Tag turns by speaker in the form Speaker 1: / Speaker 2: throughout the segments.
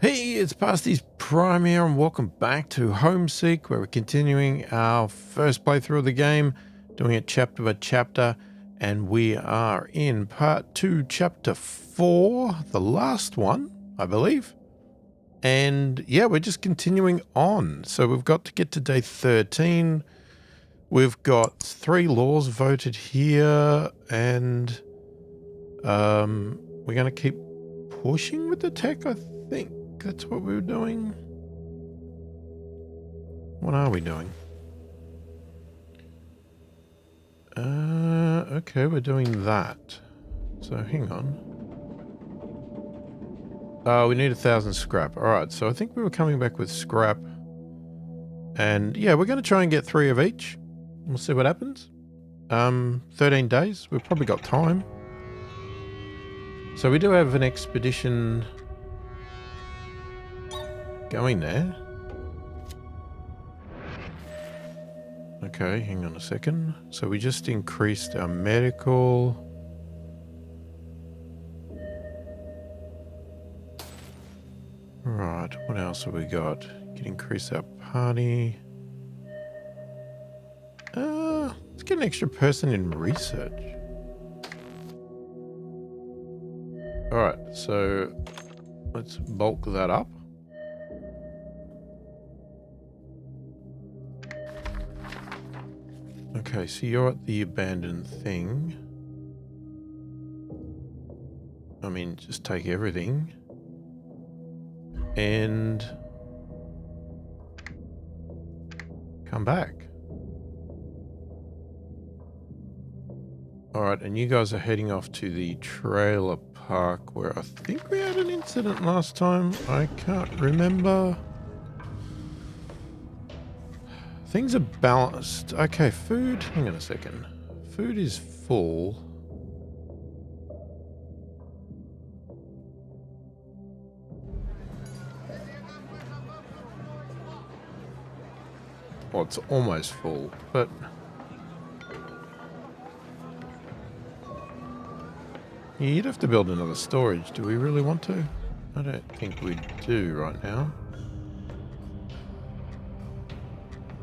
Speaker 1: Hey, it's pasthisprime here, and welcome back to Homeseek, where we're continuing our first playthrough of the game, doing it chapter by chapter, and we are in part 2, chapter 4, the last one, I believe. And yeah, we're just continuing on. So we've got to get to day 13. We've got 3 laws voted here, and we're going to keep pushing with the tech, I think. That's what we were doing. What are we doing? Okay, we're doing that. So hang on. We need 1,000 scrap. Alright, so I think we were coming back with scrap. And yeah, we're going to try and get 3 of each. We'll see what happens. 13 days. We've probably got time. So we do have an expedition going there. Okay, hang on a second. So we just increased our medical. Right, what else have we got? Can increase our party. Let's get an extra person in research. Alright, so let's bulk that up. Okay, so you're at the abandoned thing. I mean, just take everything. And come back. Alright, and you guys are heading off to the trailer park where I think we had an incident last time. I can't remember. Things are balanced. Okay, food. Hang on a second. Food is full. Well, it's almost full, but yeah, you'd have to build another storage. Do we really want to? I don't think we do right now.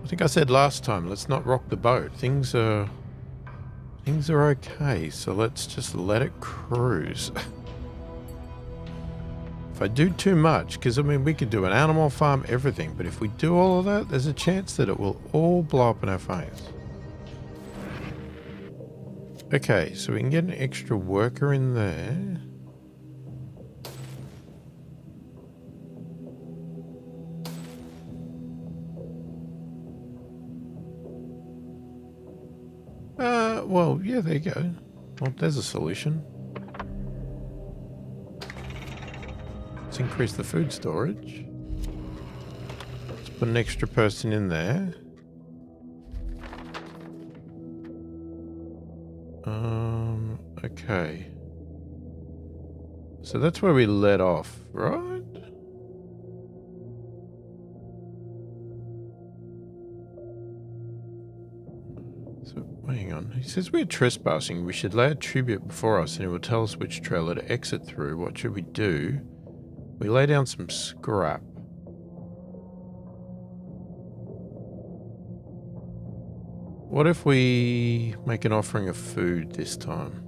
Speaker 1: I think I said last time, let's not rock the boat. Things are okay, so let's just let it cruise. If I do too much, because I mean we could do an animal farm, everything, but if we do all of that, there's a chance that it will all blow up in our face. Okay, so we can get an extra worker in there. Well, yeah, there you go. Well, there's a solution. Let's increase the food storage. Let's put an extra person in there. Okay. So that's where we let off, right? So, hang on. He says we're trespassing. We should lay a tribute before us and it will tell us which trailer to exit through. What should we do? We lay down some scrap. What if we make an offering of food this time?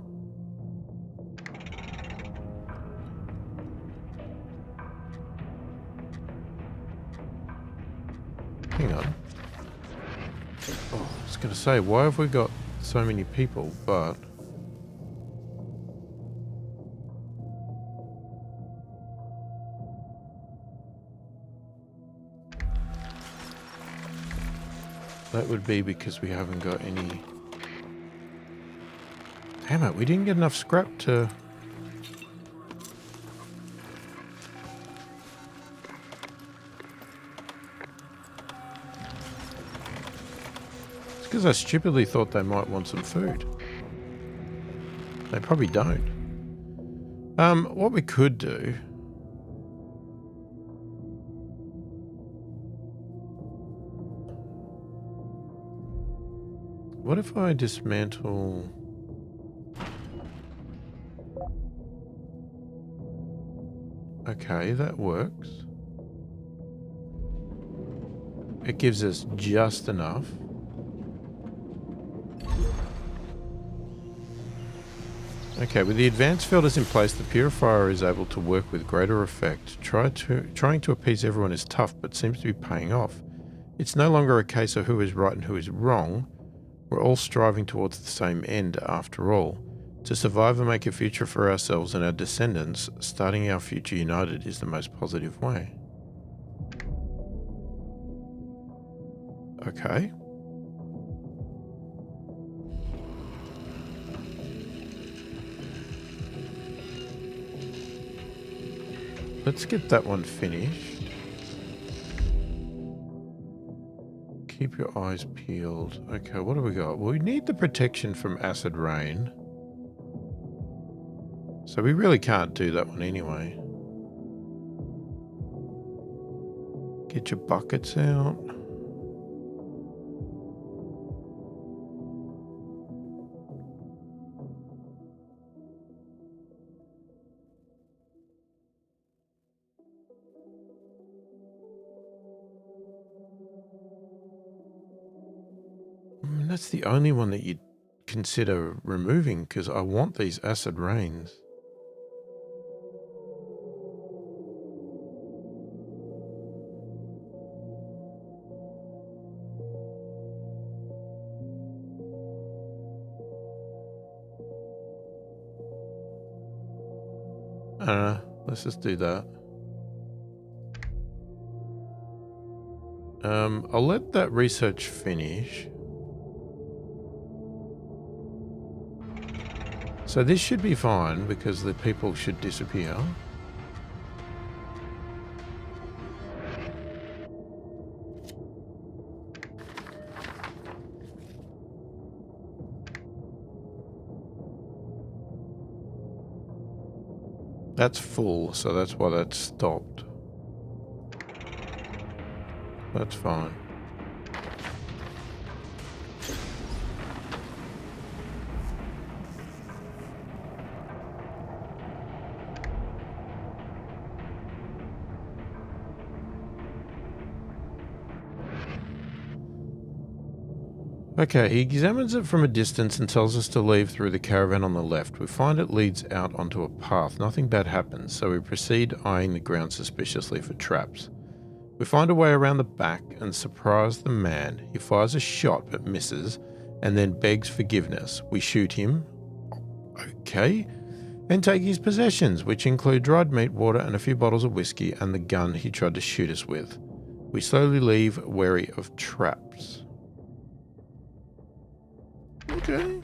Speaker 1: Hang on. Oh, I was going to say, why have we got so many people, but... that would be because we haven't got any... Damn it, we didn't get enough scrap to... It's because I stupidly thought they might want some food. They probably don't. What we could do... What if I dismantle... Okay, that works. It gives us just enough. Okay, with the advanced filters in place, the purifier is able to work with greater effect. Trying to appease everyone is tough, but seems to be paying off. It's no longer a case of who is right and who is wrong. We're all striving towards the same end after all. To survive and make a future for ourselves and our descendants, starting our future united is the most positive way. Okay. Let's get that one finished. Keep your eyes peeled. Okay, what do we got? Well, we need the protection from acid rain. So we really can't do that one anyway. Get your buckets out. That's the only one that you'd consider removing because I want these acid rains. Let's just do that. I'll let that research finish. So this should be fine because the people should disappear. That's full, so that's why that's stopped. That's fine. Okay, he examines it from a distance and tells us to leave through the caravan on the left. We find it leads out onto a path. Nothing bad happens, so we proceed eyeing the ground suspiciously for traps. We find a way around the back and surprise the man. He fires a shot but misses and then begs forgiveness. We shoot him. Okay. And take his possessions, which include dried meat, water, and a few bottles of whiskey and the gun he tried to shoot us with. We slowly leave, wary of traps. Okay.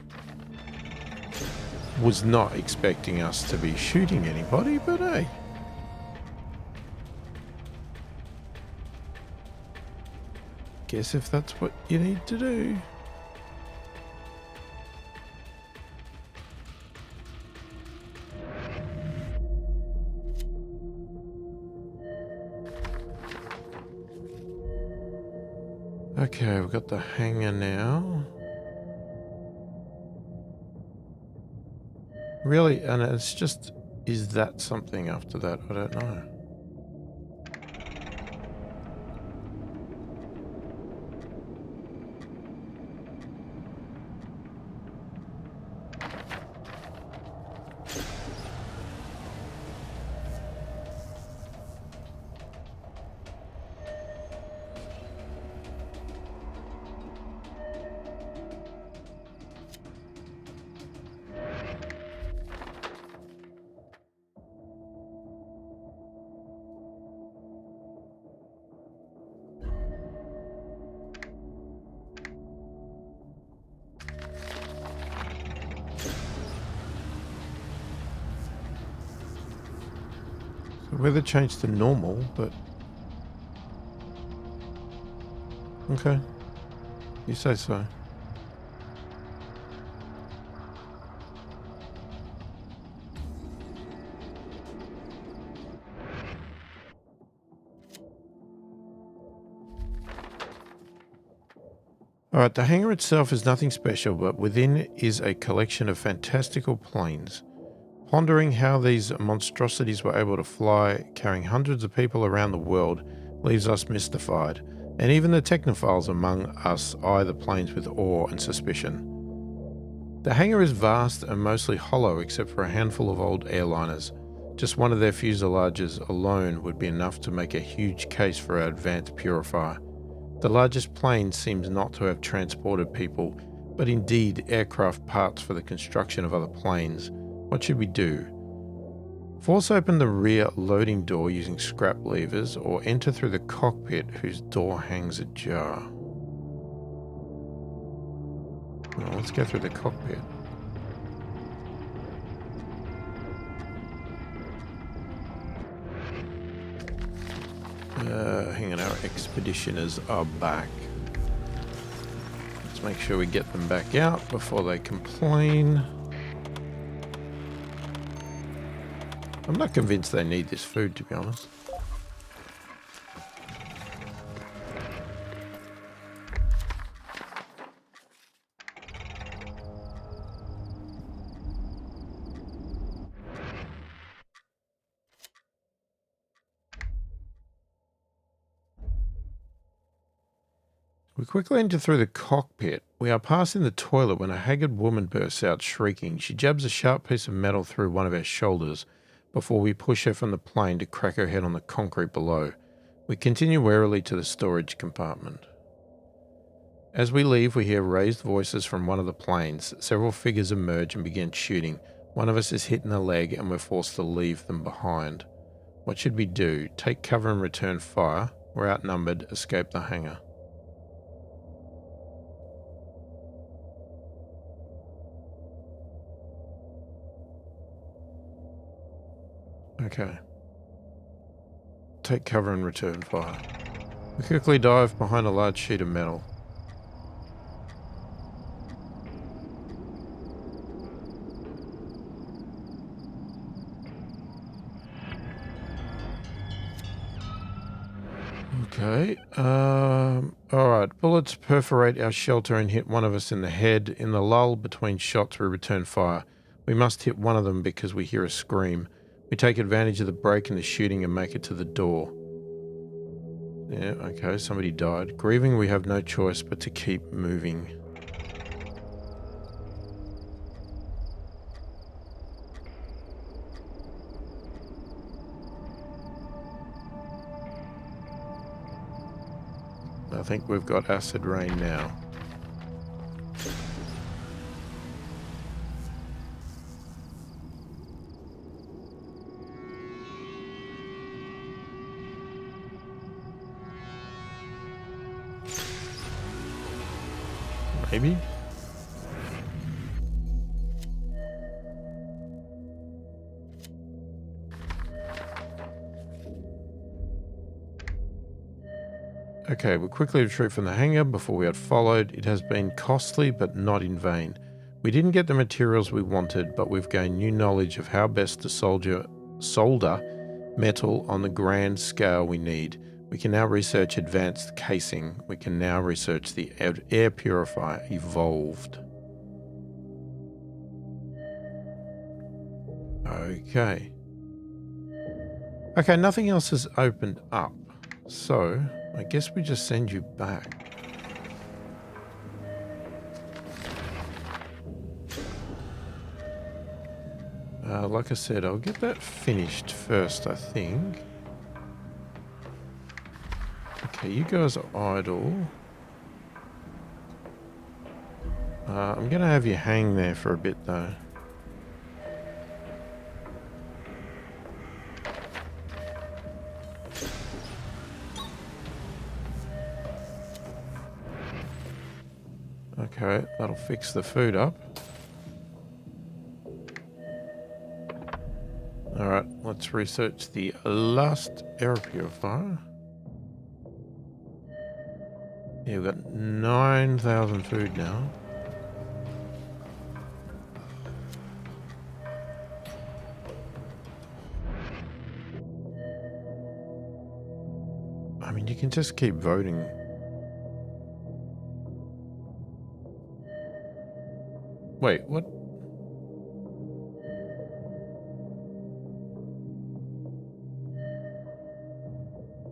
Speaker 1: Was not expecting us to be shooting anybody, but hey. Guess if that's what you need to do. Okay, we've got the hanger now. Really, and it's just, is that something after that? I don't know. Weather changed to normal, but okay, you say so. Alright, the hangar itself is nothing special, but within is a collection of fantastical planes. Pondering how these monstrosities were able to fly, carrying hundreds of people around the world, leaves us mystified, and even the technophiles among us eye the planes with awe and suspicion. The hangar is vast and mostly hollow except for a handful of old airliners. Just one of their fuselages alone would be enough to make a huge case for our advanced purifier. The largest plane seems not to have transported people, but indeed aircraft parts for the construction of other planes. What should we do? Force open the rear loading door using scrap levers, or enter through the cockpit whose door hangs ajar. Well, let's go through the cockpit. Hang on, our expeditioners are back. Let's make sure we get them back out before they complain. I'm not convinced they need this food, to be honest. We quickly enter through the cockpit. We are passing the toilet when a haggard woman bursts out shrieking. She jabs a sharp piece of metal through one of our shoulders before we push her from the plane to crack her head on the concrete below. We continue warily to the storage compartment. As we leave, we hear raised voices from one of the planes. Several figures emerge and begin shooting. One of us is hit in the leg and we're forced to leave them behind. What should we do? Take cover and return fire? We're outnumbered. Escape the hangar. Okay. Take cover and return fire. We quickly dive behind a large sheet of metal. Okay. Alright. Bullets perforate our shelter and hit one of us in the head. In the lull between shots, we return fire. We must hit one of them because we hear a scream. We take advantage of the break in the shooting and make it to the door. Yeah, okay, somebody died. Grieving, we have no choice but to keep moving. I think we've got acid rain now. Maybe? Okay, we quickly retreat from the hangar before we had followed. It has been costly, but not in vain. We didn't get the materials we wanted, but we've gained new knowledge of how best to solder metal on the grand scale we need. We can now research advanced casing. We can now research the air purifier evolved. Okay. Okay, nothing else has opened up. So, I guess we just send you back. Like I said, I'll get that finished first, I think. Okay, you guys are idle. I'm going to have you hang there for a bit, though. Okay, that'll fix the food up. Alright, let's research the last air purifier. Yeah, we've got 9,000 food now. I mean, you can just keep voting. Wait, what?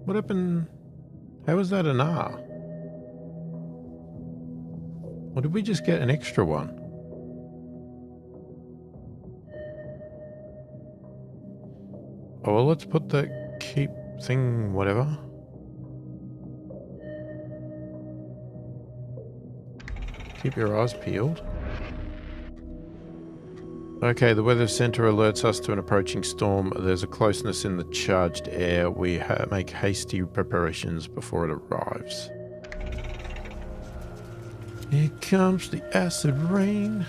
Speaker 1: What happened? How was that an R? Or did we just get an extra one? Oh, well, let's put the keep thing, whatever. Keep your eyes peeled. Okay, the weather center alerts us to an approaching storm. There's a closeness in the charged air. We make hasty preparations before it arrives. Here comes the acid rain.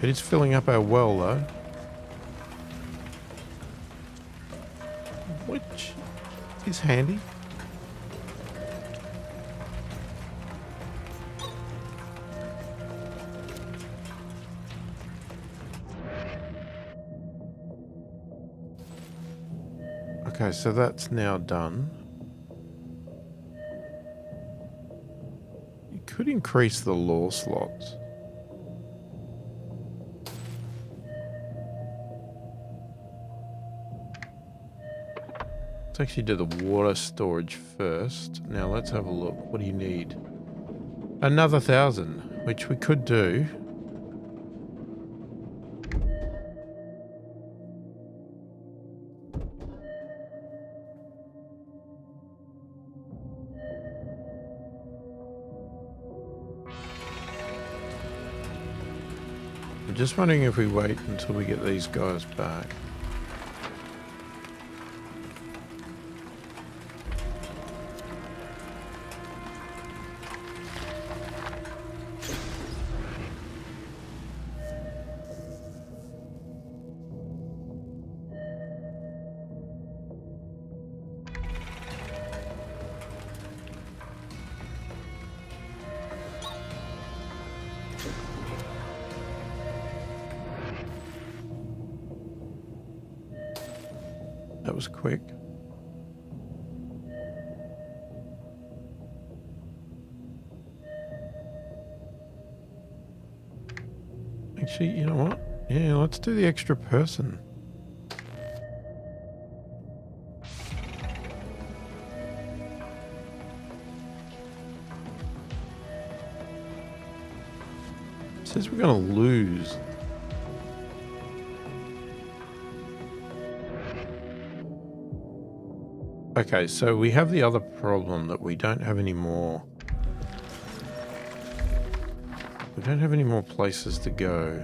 Speaker 1: It is filling up our well, though. Which is handy. Okay, so that's now done. You could increase the lore slots. Let's actually do the water storage first. Now let's have a look. What do you need? Another 1,000, which we could do. I'm just wondering if we wait until we get these guys back. That was quick. Actually, you know what? Yeah, let's do the extra person. It says we're going to lose. Okay, so we have the other problem that we don't have any more. We don't have any more places to go.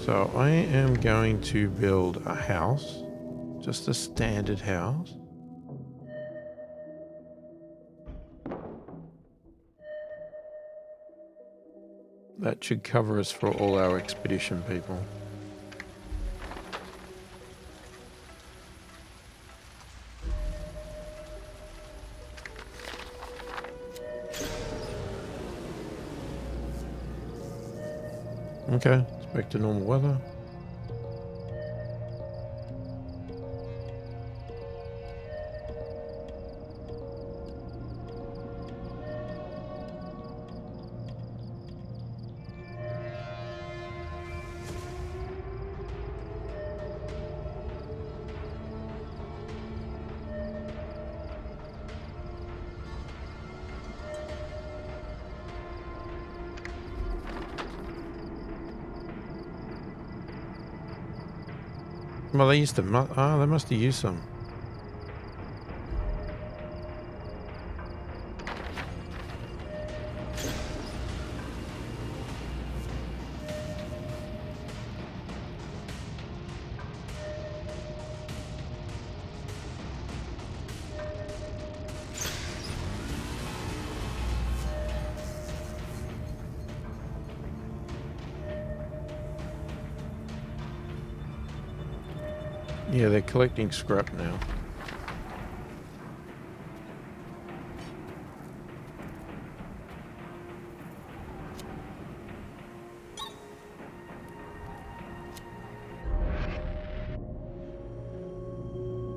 Speaker 1: So I am going to build a house, just a standard house. That should cover us for all our expedition people. Okay, it's back to normal weather. Well, they used to. They must have used some. Yeah, they're collecting scrap now.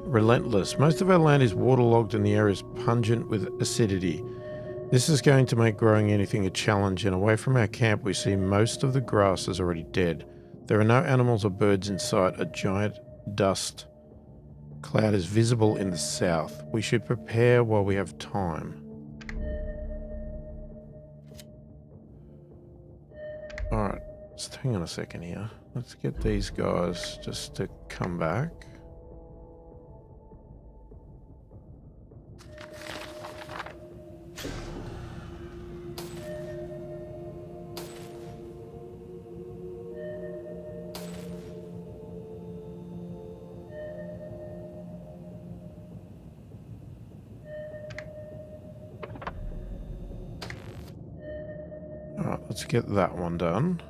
Speaker 1: Relentless. Most of our land is waterlogged and the air is pungent with acidity. This is going to make growing anything a challenge, and away from our camp we see most of the grass is already dead. There are no animals or birds in sight. A giant dust cloud is visible in the south. We should prepare while we have time. Alright, just hang on a second here. Let's get these guys just to come back. Alright, let's get that one done.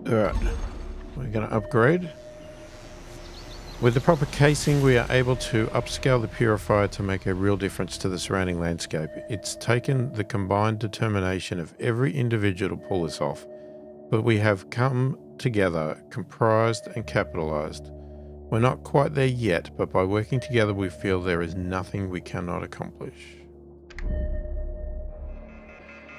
Speaker 1: Alright, we're going to upgrade. With the proper casing, we are able to upscale the purifier to make a real difference to the surrounding landscape. It's taken the combined determination of every individual to pull this off, but we have come together, comprised and capitalized. We're not quite there yet, but by working together we feel there is nothing we cannot accomplish.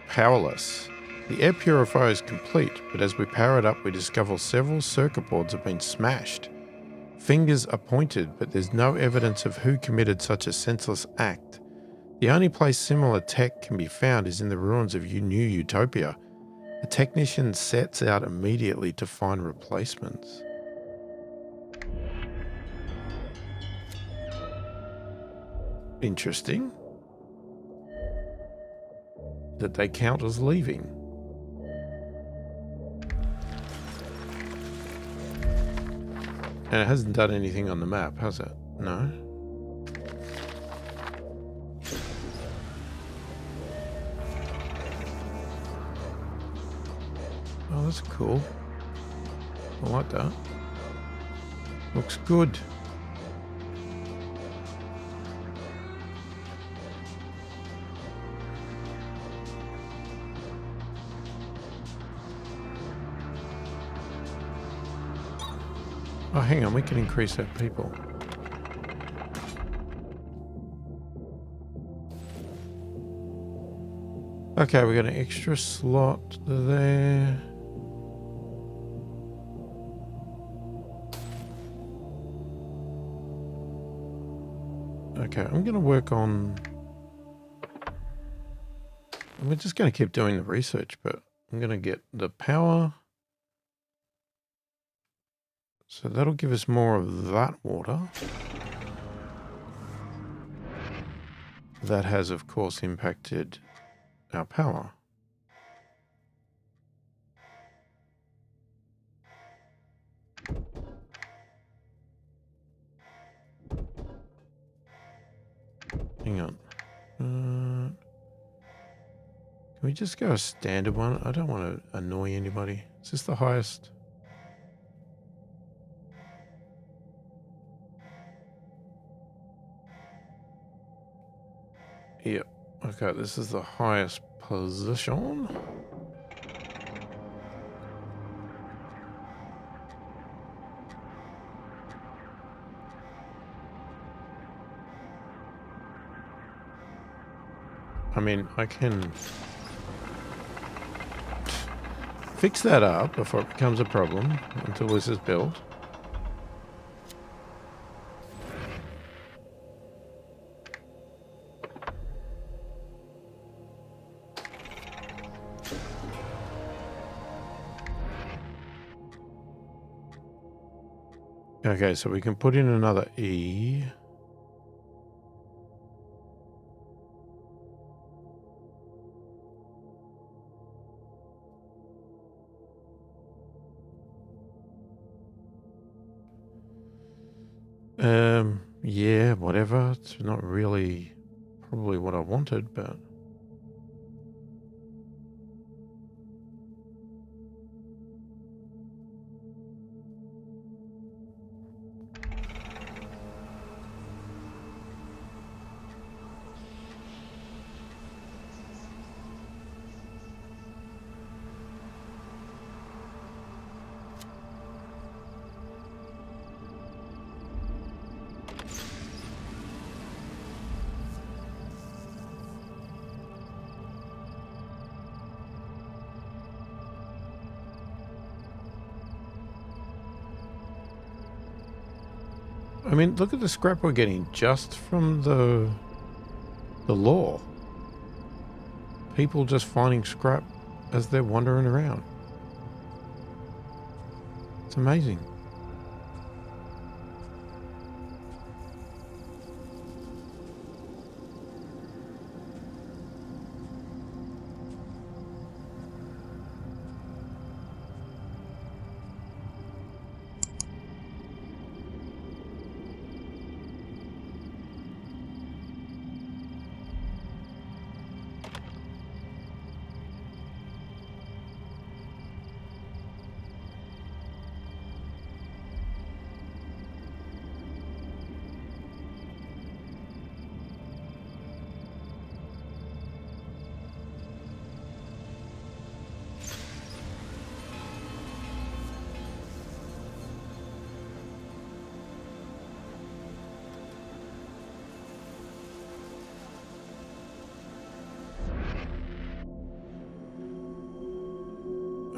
Speaker 1: Powerless. The air purifier is complete, but as we power it up we discover several circuit boards have been smashed. Fingers are pointed, but there's no evidence of who committed such a senseless act. The only place similar tech can be found is in the ruins of New Utopia. A technician sets out immediately to find replacements. Interesting. That they count as leaving. And it hasn't done anything on the map, has it? No. Oh, that's cool. I like that. Looks good. Oh, hang on, we can increase our people. Okay, we got an extra slot there. Okay, I'm going to work on... We're just going to keep doing the research, but I'm going to get the power. So that'll give us more of that water. That has, of course, impacted our power. Hang on. Can we just go a standard one? I don't want to annoy anybody. Is this the highest? Yep. Okay, this is the highest position. I mean, I can fix that up before it becomes a problem until this is built. Okay, so we can put in another E. Yeah, whatever. It's not really probably what I wanted, but... I mean, look at the scrap we're getting just from the law. People just finding scrap as they're wandering around. It's amazing.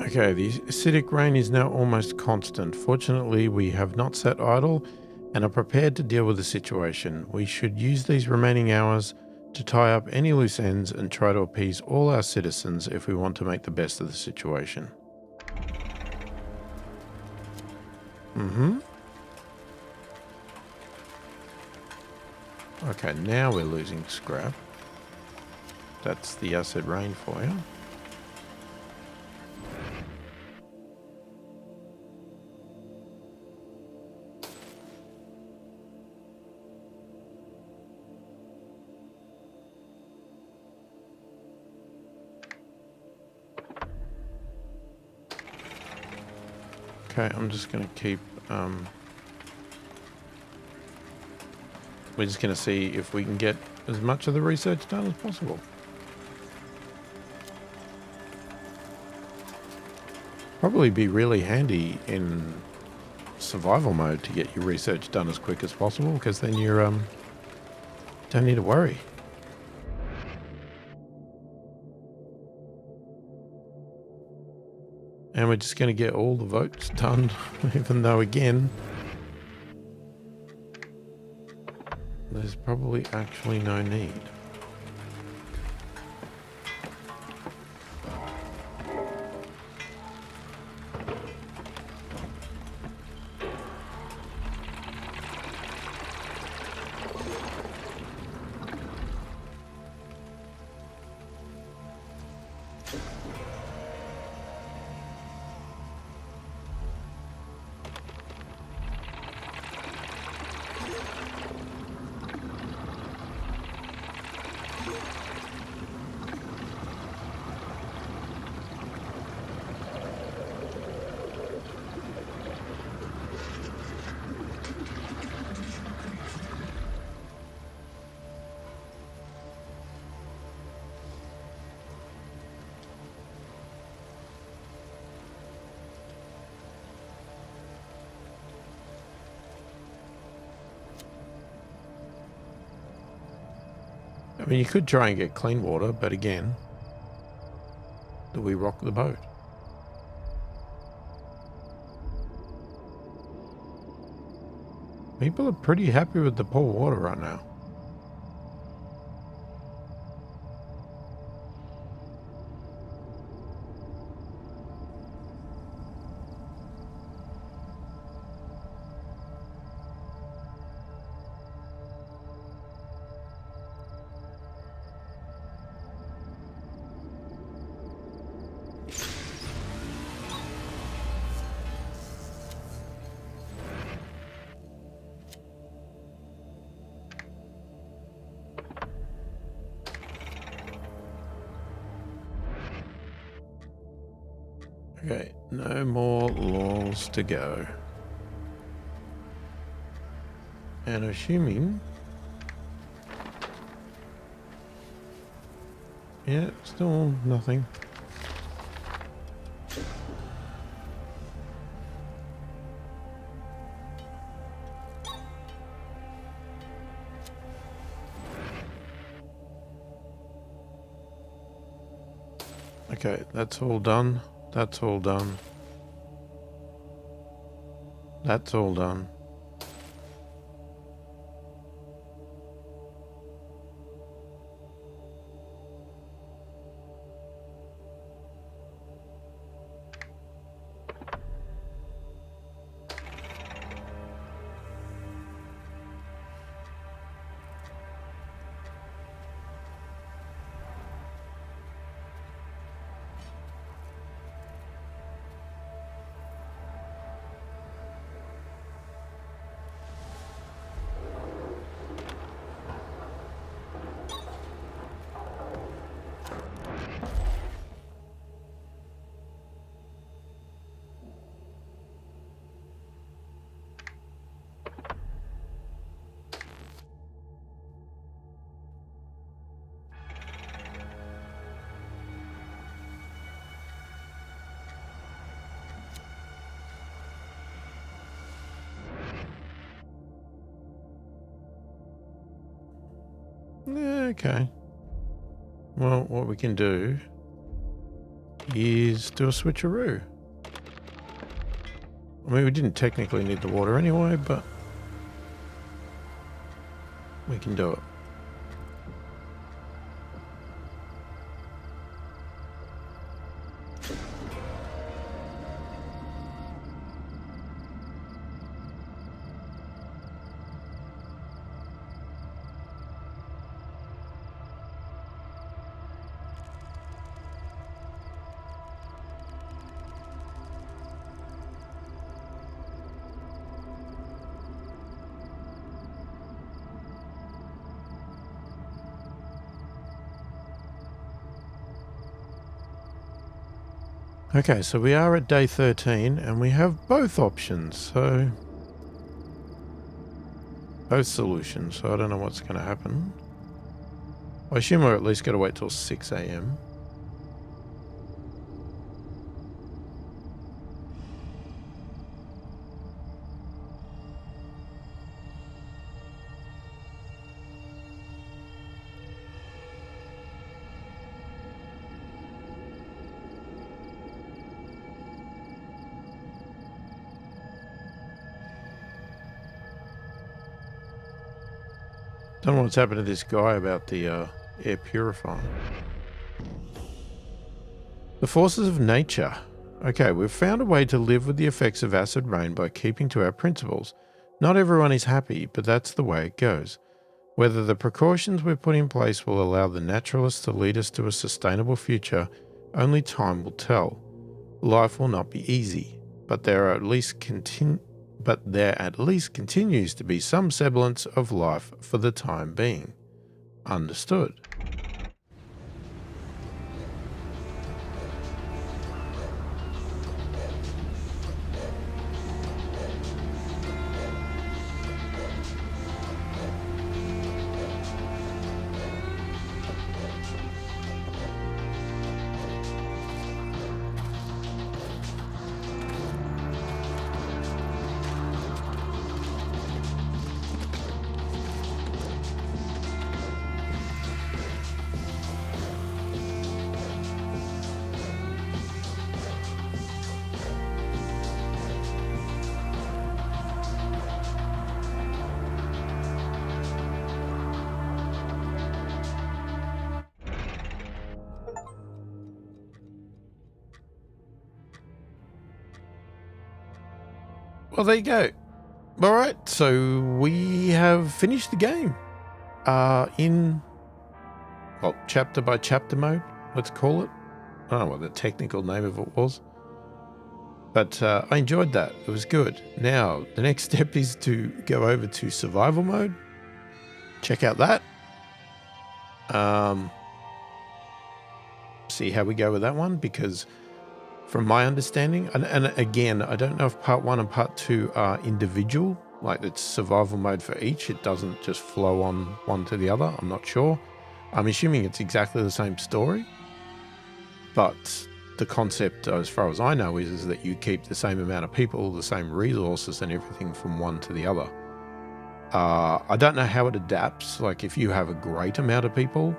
Speaker 1: Okay, the acidic rain is now almost constant. Fortunately, we have not sat idle and are prepared to deal with the situation. We should use these remaining hours to tie up any loose ends and try to appease all our citizens if we want to make the best of the situation. Okay, now we're losing scrap. That's the acid rain for you. Okay, I'm just going to keep... we're just going to see if we can get as much of the research done as possible. Probably be really handy in survival mode to get your research done as quick as possible, because then you don't need to worry. And we're just going to get all the votes done, even though, again, there's probably actually no need. I mean, you could try and get clean water, but again, do we rock the boat? People are pretty happy with the poor water right now. Okay, no more laws to go. And assuming... yeah, still nothing. Okay, that's all done. That's all done. That's all done. Okay. Well, what we can do is do a switcheroo. I mean, we didn't technically need the water anyway, but we can do it. Okay, so we are at day 13 and we have both options, so both solutions, so I don't know what's going to happen. I assume we're at least going to wait till 6 a.m. Don't know what's happened to this guy about the air purifier. The forces of nature. Okay, we've found a way to live with the effects of acid rain by keeping to our principles. Not everyone is happy, but that's the way it goes. Whether the precautions we've put in place will allow the naturalists to lead us to a sustainable future, only time will tell. Life will not be easy, but there at least continues to be some semblance of life for the time being. Understood. Well, there you go. All right, so we have finished the game in, well, chapter by chapter mode, let's call it. I don't know what the technical name of it was, but I enjoyed that. It was good. Now, the next step is to go over to survival mode. Check out that. See how we go with that one, because from my understanding, and again, I don't know if part 1 and part 2 are individual, like it's survival mode for each. It doesn't just flow on one to the other. I'm not sure. I'm assuming it's exactly the same story, but the concept, as far as I know, is that you keep the same amount of people, the same resources and everything from one to the other. I don't know how it adapts. Like if you have a great amount of people,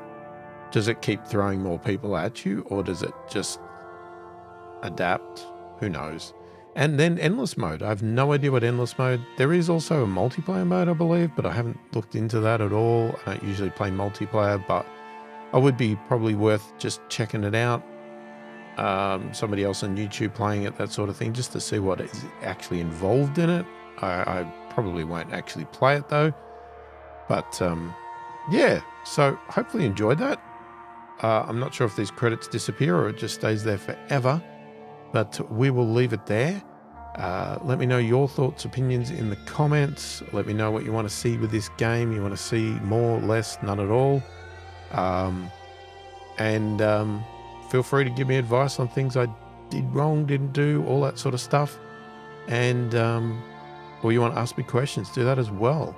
Speaker 1: does it keep throwing more people at you, or does it just adapt? Who knows? And then endless mode. I have no idea what endless mode. There is also a multiplayer mode, I believe, but I haven't looked into that at all. I don't usually play multiplayer, but I would be probably worth just checking it out. Somebody else on YouTube playing it, that sort of thing, just to see what is actually involved in it. I probably won't actually play it though. But yeah, so hopefully you enjoyed that. I'm not sure if these credits disappear or it just stays there forever, but we will leave it there. Let me know your thoughts, opinions in the comments. Let me know what you want to see with this game. You want to see more, less, none at all. And feel free to give me advice on things I did wrong, didn't do, all that sort of stuff. And or you want to ask me questions, do that as well.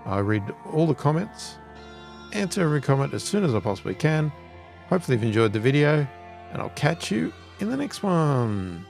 Speaker 1: I read all the comments, answer every comment as soon as I possibly can. Hopefully you've enjoyed the video, and I'll catch you in the next one.